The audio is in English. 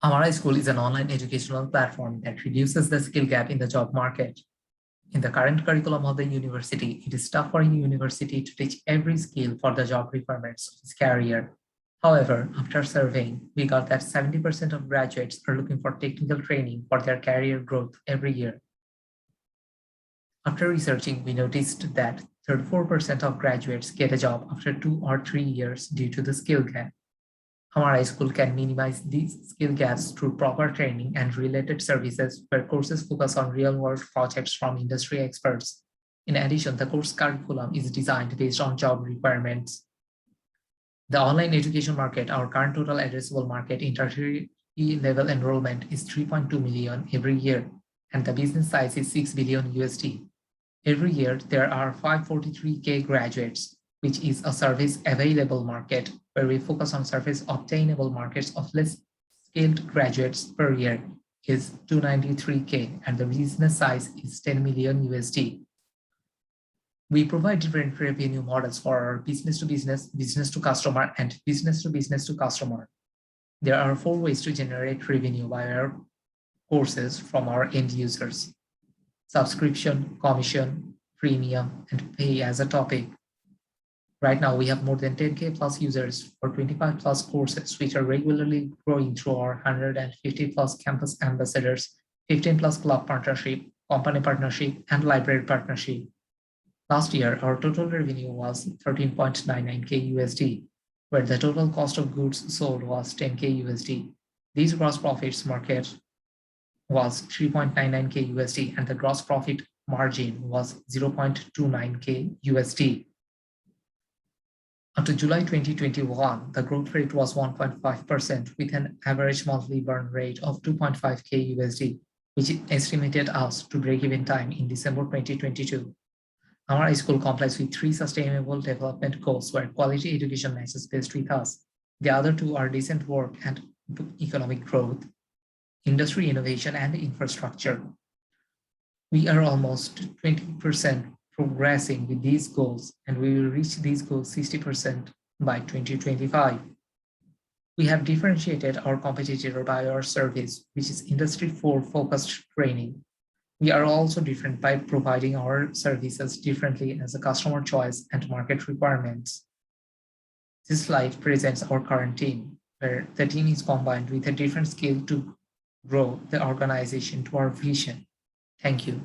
Amara School is an online educational platform that reduces the skill gap in the job market. In the current curriculum of the university, it is tough for a university to teach every skill for the job requirements of its career. However, after surveying, we got that 70% of graduates are looking for technical training for their career growth every year. After researching, we noticed that 34% of graduates get a job after 2 or 3 years due to the skill gap. Amara School can minimize these skill gaps through proper training and related services where courses focus on real-world projects from industry experts. In addition, the course curriculum is designed based on job requirements. The online education market, our current total addressable market in tertiary level enrollment is 3.2 million every year, and the business size is 6 billion USD. Every year, there are 543K graduates, which is a service available market where we focus on service obtainable markets of less skilled graduates per year is 293K, and the business size is 10 million USD. We provide different revenue models for our business to business, business to customer, and business to customer. There are 4 ways to generate revenue via our courses from our end users: subscription, commission, premium, and pay as a topic. Right now, we have more than 10K plus users for 25 plus courses, which are regularly growing through our 150 plus campus ambassadors, 15 plus club partnership, company partnership, and library partnership. Last year, our total revenue was 13.99K USD, where the total cost of goods sold was 10K USD. These gross profits market was 3.99K USD, and the gross profit margin was 0.29K USD. Up to July 2021, the growth rate was 1.5% with an average monthly burn rate of 2.5K USD, which estimated us to break even time in December 2022. Our school complies with 3 sustainable development goals where quality education matches best with us. The other 2 are decent work and economic growth, industry innovation, and infrastructure. We are almost 20% progressing with these goals, and we will reach these goals 60% by 2025. We have differentiated our competitor by our service, which is Industry 4 focused training. We are also different by providing our services differently as a customer choice and market requirements. This slide presents our current team, where the team is combined with a different skill to grow the organization to our vision. Thank you.